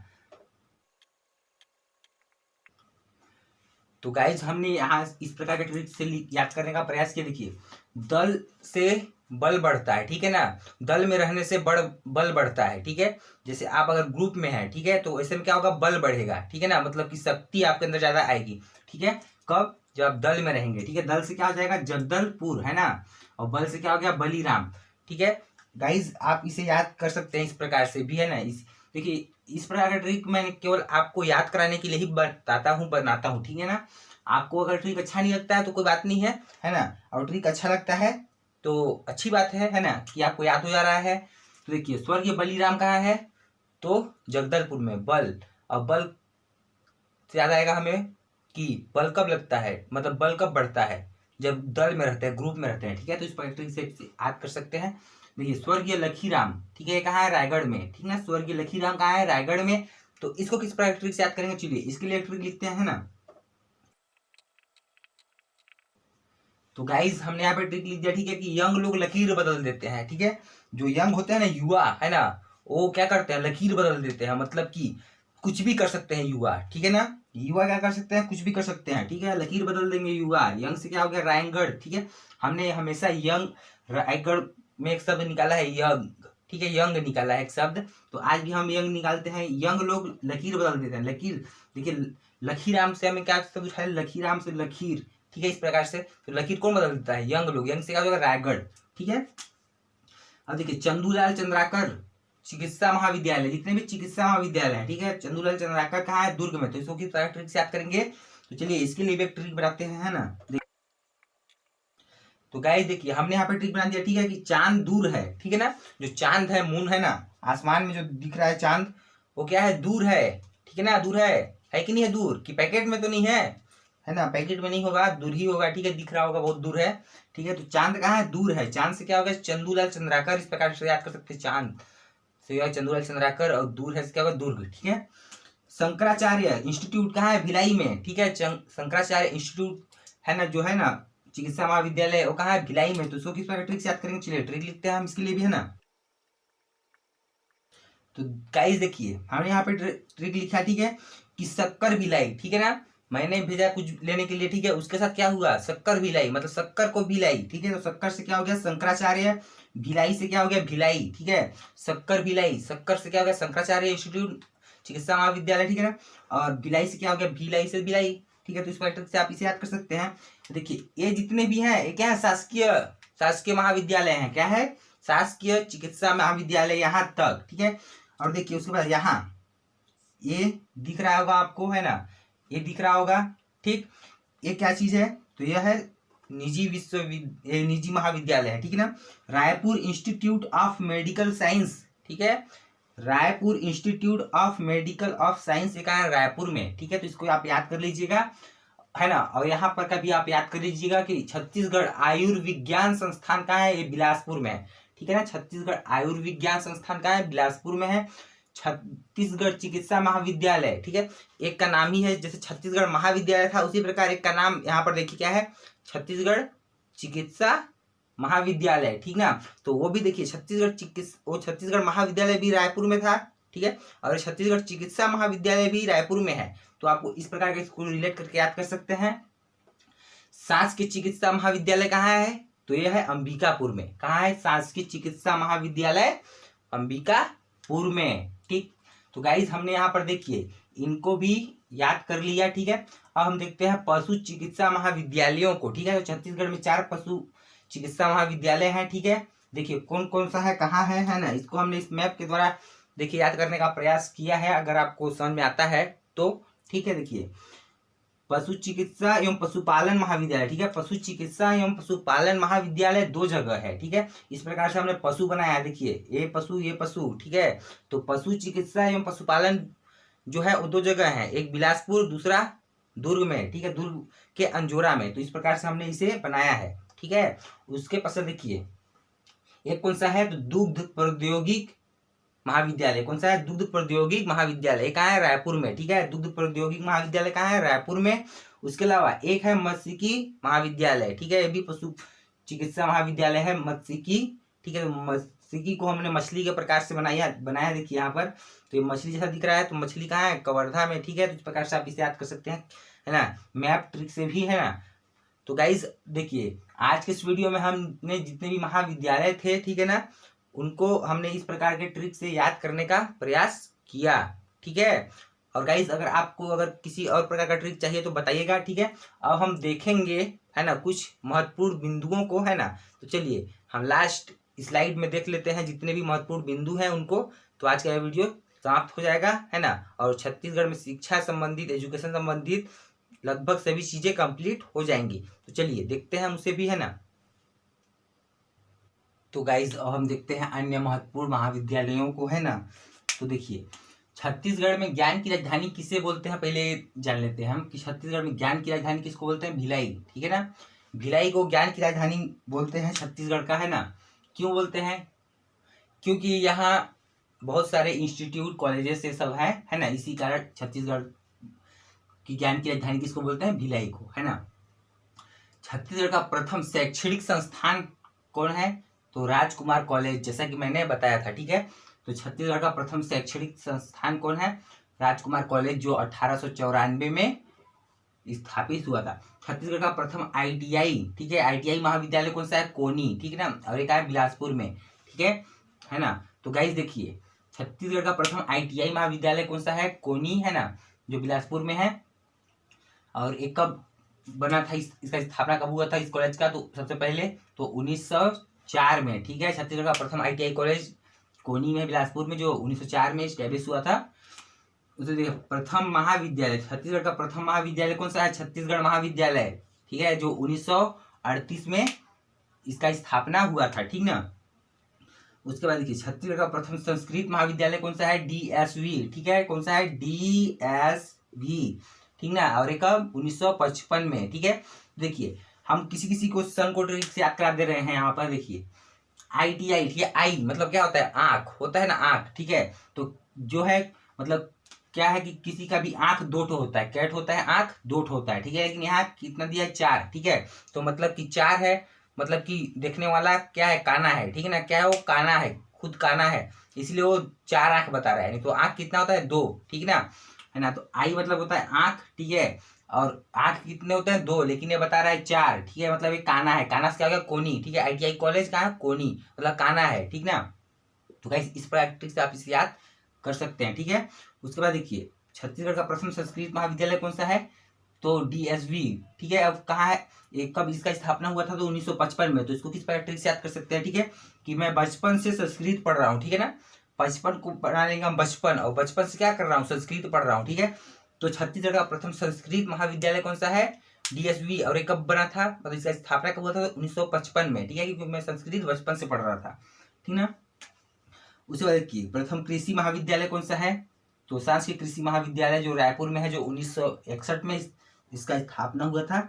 तो गाइज हमने यहाँ इस प्रकार के ट्रिक से याद करने का प्रयास किया। देखिए दल से बल बढ़ता है, ठीक है ना, दल में रहने से बल बढ़ता है, ठीक है। जैसे आप अगर ग्रुप में हैं, ठीक है, तो ऐसे में क्या होगा बल बढ़ेगा, ठीक है ना, मतलब कि शक्ति आपके अंदर ज्यादा आएगी, ठीक है, कब जब आप दल में रहेंगे, ठीक है। दल से क्या हो जाएगा जगदलपुर, है ना, और बल से क्या हो गया बलिराम, ठीक है। गाइज आप इसे याद कर सकते हैं इस प्रकार से भी, है ना। इस देखिए इस प्रकार का ट्रिक मैं केवल आपको याद कराने के लिए ही बनाता हूँ, ठीक है ना। आपको अगर ट्रिक अच्छा नहीं लगता है तो कोई बात नहीं है ना, और ट्रिक अच्छा लगता है तो अच्छी बात है ना, कि आपको याद हो जा रहा है। तो देखिए स्वर्गीय बलिराम कहाँ है, तो जगदलपुर में बल, और बल से याद आएगा हमें कि बल कब लगता है, मतलब बल कब बढ़ता है, जब दल में रहते हैं, ग्रुप में रहते हैं, ठीक है। तो इस पर से याद कर सकते हैं। देखिए स्वर्गीय लखीराम, ठीक है, ये कहाँ है, रायगढ़ में, ठीक है। स्वर्गीय लखीराम कहाँ है, रायगढ़ में। तो इसको किस प्रकार ट्रिक से याद करेंगे, चलिए इसके लिए ट्रिक लिखते हैं ना। तो गाइस हमने यहाँ पे ट्रिक लिख दिया, ठीक है, कि यंग लोग लकीर बदल देते हैं, ठीक है। जो यंग होते हैं ना, युवा है ना, वो क्या करते हैं, लकीर बदल देते हैं, मतलब कि कुछ भी कर सकते हैं युवा, ठीक है ना। युवा क्या कर सकते हैं, कुछ भी कर सकते हैं, ठीक है, लकीर बदल देंगे युवा। यंग से क्या हो गया, रायगढ़, ठीक है। हमने हमेशा यंग, रायगढ़ में एक शब्द निकाला है यंग, ठीक है, यंग निकाला है एक शब्द। तो आज भी हम यंग निकालते हैं, यंग लोग लकीर बदल देते हैं, लकीर। देखिए लखीराम से हमें क्या शब्द उठाया, लखीराम से लकीर, ठीक है, इस प्रकार से। तो लकीर कौन बदल देता है, यंग लोग। यंग से क्या हो जाएगा, रायगढ़, ठीक है। अब देखिए चंदूलाल चंद्राकर चिकित्सा महाविद्यालय, जितने भी चिकित्सा महाविद्यालय है, ठीक है, चंदूलाल चंद्राकर कहाँ है, दुर्ग में। तो इसको किस ट्रिक से याद करेंगे, तो चलिए इसके लिए भी एक ट्रिक बनाते हैं, है ना। तो गाइस देखिए हमने यहाँ पे ट्रिक बना दिया, ठीक है, कि चांद दूर है, ठीक है ना। जो चांद है, मून है ना, आसमान में जो दिख रहा है चांद, वो क्या है, दूर है, ठीक है ना, दूर है कि नहीं है, दूर की पैकेट में तो नहीं है ना, पैकेट में नहीं होगा, दूर ही होगा, ठीक है, दिख रहा होगा, बहुत दूर है, ठीक है। तो चांद कहाँ है, दूर है। चांद से क्या होगा, चंदूलाल चंद्राकर, इस प्रकार से याद कर सकते हैं, चांद से चंदूलाल चंद्राकर, और दूर है क्या होगा, दुर्ग, ठीक है। शंकराचार्य इंस्टीट्यूट कहाँ है, भिलाई में, ठीक है। शंकराचार्य इंस्टीट्यूट है ना, जो है ना चिकित्सा महाविद्यालय, वो कहाँ है, भिलाई में। तो इसको किस प्रकार ट्रिक से याद करेंगे, चलिए ट्रिक लिखते हैं हम इसके लिए भी, है ना। तो गाइस देखिए हमने यहाँ पे ट्रिक लिखा, ठीक है, कि शक्कर भिलाई, ठीक है ना। मैंने भेजा कुछ लेने के लिए, ठीक है, उसके साथ क्या हुआ, शक्कर भिलाई, मतलब शक्कर को भिलाई, ठीक है। तो शक्कर से क्या हो गया, शंकराचार्य, भिलाई से क्या हो गया, भिलाई, ठीक है। शक्कर भिलाई, शक्कर से क्या हो गया, शंकराचार्य इंस्टीट्यूट चिकित्सा महाविद्यालय, ठीक है ना। और भिलाई से क्या हो गया, भिलाई से भिलाई, ठीक है। तो इस ट्रिक से आप इसे याद कर सकते हैं। देखिए ये जितने भी हैं, ये क्या है, शासकीय महाविद्यालय है, क्या है, शासकीय चिकित्सा महाविद्यालय, यहाँ तक, ठीक है। और देखिए उसके बाद यहाँ ये दिख रहा होगा आपको, है ना, ये दिख रहा होगा, ठीक। ये क्या चीज है, तो यह है निजी महाविद्यालय है, ठीक है ना। Raipur institute of medical science, ठीक है, Raipur institute of medical of science, ये कहाँ है, रायपुर में, ठीक है। तो इसको आप याद कर लीजिएगा, है ना। और यहाँ पर कभी आप याद कर लीजिएगा कि छत्तीसगढ़ आयुर्विज्ञान संस्थान कहाँ है, ये बिलासपुर में है, ठीक है ना। छत्तीसगढ़ आयुर्विज्ञान संस्थान कहाँ है, बिलासपुर में है। छत्तीसगढ़ चिकित्सा महाविद्यालय, ठीक है, एक का नाम ही है, जैसे छत्तीसगढ़ महाविद्यालय था उसी प्रकार एक का नाम यहाँ पर देखिए क्या है, छत्तीसगढ़ चिकित्सा महाविद्यालय, ठीक ना। तो वो भी देखिए छत्तीसगढ़ महाविद्यालय भी रायपुर में था, ठीक है, और छत्तीसगढ़ चिकित्सा महाविद्यालय भी रायपुर में है। तो आपको इस प्रकार के इसको रिलेट करके याद कर सकते हैं। शासकीय चिकित्सा महाविद्यालय कहाँ है, तो यह है अंबिकापुर में। कहाँ है, शासकीय चिकित्सा महाविद्यालय अंबिकापुर में, ठीक। तो गाइज हमने यहाँ पर देखिए इनको भी याद कर लिया, ठीक है। अब हम देखते हैं पशु चिकित्सा महाविद्यालयों को, ठीक है। तो छत्तीसगढ़ में 4 पशु चिकित्सा महाविद्यालय हैं, ठीक है। देखिए कौन कौन सा है, कहाँ है ना। इसको हमने इस मैप के द्वारा देखिए याद करने का प्रयास किया है, अगर आपको समझ में आता है तो, ठीक है। देखिए पशु चिकित्सा एवं पशुपालन महाविद्यालय, ठीक है, पशु चिकित्सा एवं पशुपालन महाविद्यालय 2 जगह है, ठीक है। इस प्रकार से हमने पशु बनाया, देखिए ये पशु, ठीक है। तो पशु चिकित्सा एवं पशुपालन जो है वो 2 जगह है, एक बिलासपुर, दूसरा दुर्ग में, ठीक है, दुर्ग के अंजोरा में। तो इस प्रकार से हमने इसे बनाया है, ठीक है। उसके पश्चात देखिए एक कौन सा है, तो दुग्ध प्रौद्योगिक महाविद्यालय, कौन सा है, दुग्ध प्रौद्योगिक महाविद्यालय, कहाँ है, रायपुर में, ठीक है। दुग्ध प्रौद्योगिक महाविद्यालय कहाँ है, रायपुर में। उसके अलावा एक है मत्स्यिकी महाविद्यालय, ठीक है, ये भी पशु चिकित्सा महाविद्यालय है, मत्स्यिकी, ठीक है। तो मत्स्यिकी को हमने मछली के प्रकार से बनाया देखिए यहाँ पर। तो ये मछली जैसा दिख रहा है, तो मछली कहाँ है, कवर्धा में, ठीक है। तो इस प्रकार से आप इसे याद कर सकते हैं, है ना, मैप ट्रिक से भी, है ना। तो गाइज देखिए आज के इस वीडियो में हमने जितने भी महाविद्यालय थे, ठीक है ना, उनको हमने इस प्रकार के ट्रिक से याद करने का प्रयास किया, ठीक है। और गाइज अगर किसी और प्रकार का ट्रिक चाहिए तो बताइएगा, ठीक है। अब हम देखेंगे, है ना, कुछ महत्वपूर्ण बिंदुओं को, है ना। तो चलिए हम लास्ट स्लाइड में देख लेते हैं जितने भी महत्वपूर्ण बिंदु हैं उनको। तो आज का यह वीडियो समाप्त हो जाएगा, है ना। और छत्तीसगढ़ में शिक्षा संबंधित, एजुकेशन संबंधित लगभग सभी चीजें कंप्लीट हो जाएंगी। तो चलिए देखते हैं उसे भी, है ना। तो गाइज अब हम देखते हैं अन्य महत्वपूर्ण महाविद्यालयों को, है ना। तो देखिए छत्तीसगढ़ में ज्ञान की राजधानी किसे बोलते हैं, पहले जान लेते हैं हम कि छत्तीसगढ़ में ज्ञान की राजधानी किसको बोलते हैं, भिलाई, ठीक है ना। भिलाई को ज्ञान की राजधानी बोलते हैं छत्तीसगढ़ का, है ना। क्यों बोलते हैं, क्योंकि यहाँ बहुत सारे इंस्टीट्यूट कॉलेजेस से सब है ना, इसी कारण छत्तीसगढ़ की ज्ञान की राजधानी किसको बोलते हैं, भिलाई को, है ना। छत्तीसगढ़ का प्रथम शैक्षणिक संस्थान कौन है, तो राजकुमार कॉलेज, जैसा कि मैंने बताया था, ठीक है। तो छत्तीसगढ़ का प्रथम शैक्षणिक संस्थान कौन है, राजकुमार कॉलेज, जो 1894 में स्थापित हुआ था। छत्तीसगढ़ का प्रथम ITI, ठीक है, ITI महाविद्यालय कौन सा है, कोनी, ठीक है ना, और एक है बिलासपुर में, ठीक है ना। तो गाइस देखिए छत्तीसगढ़ का प्रथम ITI महाविद्यालय कौन सा है, कोनी, है ना, जो बिलासपुर में है। और एक कब बना था, इसका स्थापना कब हुआ था इस कॉलेज का, तो सबसे पहले तो 1904 में, ठीक है। छत्तीसगढ़ का प्रथम ITI कॉलेज कोनी में, बिलासपुर में, जो 1904 में स्टैब्लिश हुआ था। उसे देखिए प्रथम महाविद्यालय, छत्तीसगढ़ का प्रथम महाविद्यालय कौन सा है, छत्तीसगढ़ महाविद्यालय, ठीक है, जो 1938 में इसका स्थापना हुआ था, ठीक ना। उसके बाद देखिए छत्तीसगढ़ का प्रथम संस्कृत महाविद्यालय कौन सा है, DSV, ठीक है, कौन सा है, DSV, ठीक ना, और एक 1955 में, ठीक है। देखिए हम किसी किसी क्वेश्चन को ट्रिक से याद करा दे रहे हैं यहाँ पर। देखिए ITI, ठीक है, आई मतलब क्या होता है, आंख होता है ना, आंख, ठीक है। तो जो है मतलब क्या है कि किसी का भी आंख दो ठो होता है, कैट होता है, आंख दो ठो होता है, ठीक है, लेकिन यहाँ कितना दिया है, 4, ठीक है। तो मतलब कि 4 है, मतलब कि देखने वाला क्या है, काना है, ठीक है ना, क्या है वो, काना है, खुद काना है, इसलिए वो 4 आंख बता रहा है। नहीं तो आंख कितना होता है, 2, ठीक ना, है ना। तो आई मतलब होता है आंख, ठीक है, और आंख कितने होते हैं, 2, लेकिन ये बता रहा है 4, ठीक है, मतलब ये काना है, काना से क्या हो गया, कोनी, ठीक है। ITI कॉलेज कहाँ है, कोनी, मतलब काना है, ठीक ना। तो गाइस इस प्रैक्टिस से आप इसे याद कर सकते हैं, ठीक है। उसके बाद देखिए छत्तीसगढ़ का प्रथम संस्कृत महाविद्यालय कौन सा है, तो DSV, ठीक है। अब कहाँ है, एक कब इसका स्थापना हुआ था, तो 1955 में। तो इसको किस प्रैक्टिस से याद कर सकते हैं, ठीक है, कि मैं बचपन से संस्कृत पढ़ रहा हूँ, ठीक है ना, बचपन को बना लेंगे हम बचपन, और बचपन से क्या कर रहा हूँ, संस्कृत पढ़ रहा हूँ, ठीक है। तो छत्तीसगढ़ का प्रथम संस्कृत महाविद्यालय कौन सा है, DSV, और एक कब बना था, मतलब इसका स्थापना कब हुआ था, 1955 में, ठीक है, क्योंकि मैं संस्कृत बचपन से पढ़ रहा था, ठीक ना। उसके बाद देखिए प्रथम कृषि महाविद्यालय कौन सा है, तो शासकीय कृषि महाविद्यालय, जो रायपुर में है, जो 1961 में इसका स्थापना हुआ था।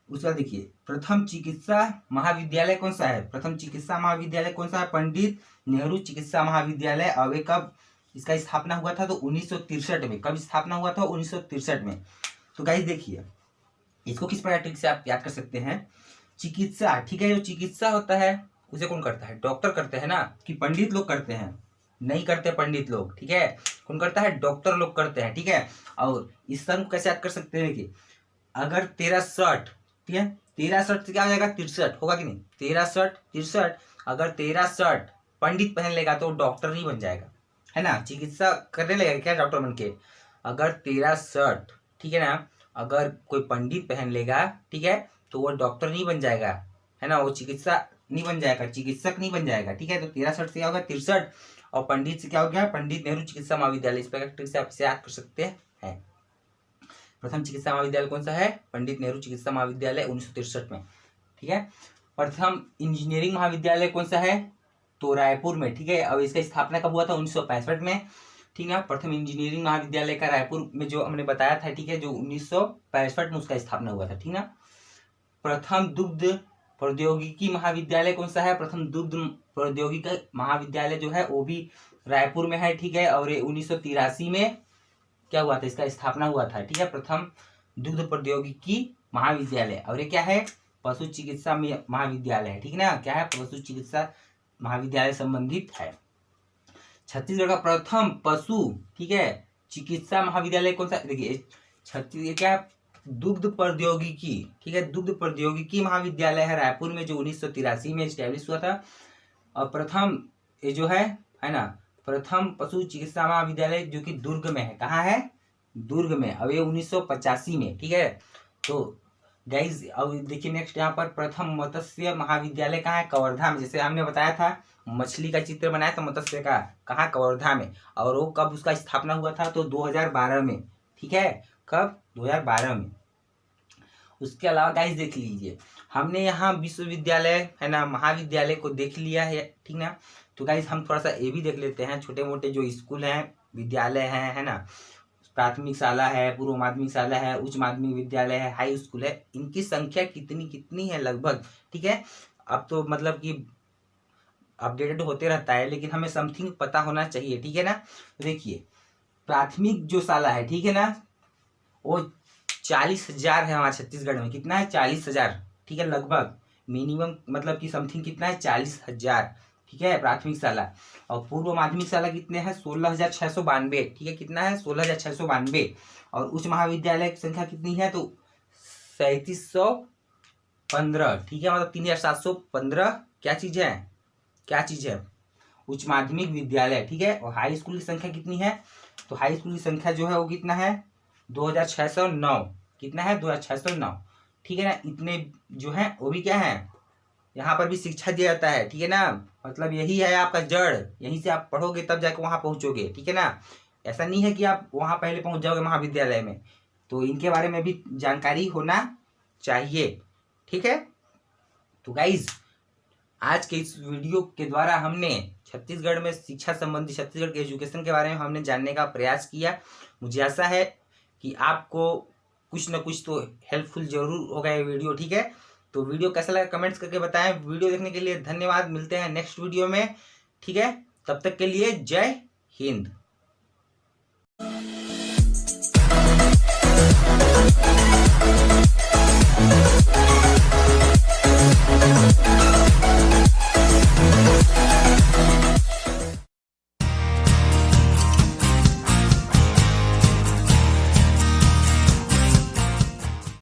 उसके बाद देखिए प्रथम चिकित्सा महाविद्यालय कौन सा है, प्रथम चिकित्सा महाविद्यालय कौन सा है, पंडित नेहरू चिकित्सा महाविद्यालय, और कब इसका स्थापना हुआ था, तो 1963 में। कब स्थापना हुआ था, 1963 में। तो गाइस देखिए इसको किस प्रकार से आप याद कर सकते हैं, चिकित्सा, ठीक है, जो चिकित्सा होता है उसे कौन करता है, डॉक्टर करते हैं ना, कि पंडित लोग करते हैं, नहीं करते पंडित लोग, ठीक है, कौन करता है, डॉक्टर लोग करते हैं, ठीक है। और इस सन को कैसे याद कर सकते हैं कि अगर 13 शर्ट, ठीक है, 13 शर्ट से क्या हो जाएगा, 63 होगा कि नहीं, 13 शर्ट 63, अगर 13 शर्ट पंडित पहन लेगा तो डॉक्टर नहीं बन जाएगा, है ना, चिकित्सा करने लगेगा क्या, डॉक्टर बन के। अगर 13 शर्ट, ठीक है ना, अगर कोई पंडित पहन लेगा, ठीक है, तो वो डॉक्टर नहीं बन जाएगा, है ना, वो चिकित्सा नहीं बन जाएगा, चिकित्सक नहीं बन जाएगा, ठीक है। तो 13 शर्ट से क्या होगा, 63, और पंडित से क्या हो गया, पंडित नेहरू चिकित्सा महाविद्यालय। इस प्रकार से आप इसे याद कर सकते हैं। प्रथम चिकित्सा महाविद्यालय कौन सा है, पंडित नेहरू चिकित्सा महाविद्यालय, 1963 में, ठीक है। प्रथम इंजीनियरिंग महाविद्यालय कौन सा है, तो रायपुर में, ठीक है, और इसका स्थापना कब हुआ था, 1965 में, ठीक है। प्रथम इंजीनियरिंग महाविद्यालय का रायपुर में जो हमने बताया था, ठीक है, जो 1965 में उसका स्थापना हुआ था, ठीक ना। प्रथम दुग्ध प्रौद्योगिकी महाविद्यालय कौन सा है, प्रथम दुग्ध प्रौद्योगिकी महाविद्यालय जो है वो भी रायपुर में है, ठीक है, और ये 1983 में क्या हुआ था, इसका स्थापना हुआ था, ठीक है, प्रथम दुग्ध प्रौद्योगिकी महाविद्यालय। और ये क्या है, पशु चिकित्सा महाविद्यालय है, ठीक है ना, क्या है, पशु चिकित्सा महाविद्यालय संबंधित है। छत्तीसगढ़ का प्रथम पशु, ठीक है, चिकित्सा महाविद्यालय कौन सा, देखिए छत्तीसगढ़ क्या, दुग्ध प्रौद्योगिकी, ठीक है, दुग्ध प्रौद्योगिकी महाविद्यालय है रायपुर में, जो 1983 में स्टैब्लिश हुआ था। और प्रथम ये जो है ना, प्रथम पशु चिकित्सा महाविद्यालय जो कि दुर्ग में है, कहाँ है, दुर्ग में, अब ये 1985 में, ठीक है। तो गाइज अब देखिए नेक्स्ट यहाँ पर प्रथम मत्स्य महाविद्यालय कहाँ है, कवर्धा में, जैसे हमने बताया था मछली का चित्र बनाया था मत्स्य का, कहाँ, कवर्धा में, और वो कब उसका स्थापना हुआ था, तो 2012 में, ठीक है, कब, 2012 में। उसके अलावा गाइस देख लीजिए, हमने यहाँ विश्वविद्यालय है ना, महाविद्यालय को देख लिया है, ठीक ना। तो गाइस हम थोड़ा सा ये भी देख लेते हैं, छोटे मोटे जो स्कूल हैं, विद्यालय हैं, है ना, प्राथमिक शाला है, पूर्व माध्यमिक शाला है, उच्च माध्यमिक विद्यालय है, हाई स्कूल है, इनकी संख्या कितनी कितनी है लगभग, ठीक है। अब तो मतलब कि अपडेटेड होते रहता है, लेकिन हमें समथिंग पता होना चाहिए, ठीक है ना। देखिए प्राथमिक जो शाला है, ठीक है ना, वो 40,000 है हमारे छत्तीसगढ़ में। कितना है? 40,000, ठीक है, लगभग मिनिमम मतलब कि समथिंग कितना है? 40,000, ठीक है, प्राथमिक शाला। और पूर्व माध्यमिक शाला कितने हैं? 16,692, ठीक है, कितना है? 16,692। और उच्च महाविद्यालय की संख्या कितनी है? तो 3715, ठीक है, मतलब 3,715 क्या चीज है, क्या चीज है? उच्च माध्यमिक विद्यालय, ठीक है। और हाई स्कूल की संख्या कितनी है? तो हाई स्कूल की संख्या जो है वो कितना है? 2,609, कितना है? 2,609, ठीक है ना। इतने जो है वो भी क्या है, यहाँ पर भी शिक्षा दिया जाता है, ठीक है ना। मतलब यही है आपका जड़, यहीं से आप पढ़ोगे तब जाके वहाँ पहुँचोगे, ठीक है ना। ऐसा नहीं है कि आप वहाँ पहले पहुँच जाओगे महाविद्यालय में। तो इनके बारे में भी जानकारी होना चाहिए, ठीक है। तो गाइज आज के इस वीडियो के द्वारा हमने छत्तीसगढ़ में शिक्षा संबंधी, छत्तीसगढ़ के एजुकेशन के बारे में हमने जानने का प्रयास किया। मुझे आशा है कि आपको कुछ न कुछ तो हेल्पफुल जरूर होगा ये वीडियो, ठीक है। तो वीडियो कैसा लगा कमेंट्स करके बताएं। वीडियो देखने के लिए धन्यवाद, मिलते हैं नेक्स्ट वीडियो में, ठीक है। तब तक के लिए जय हिंद।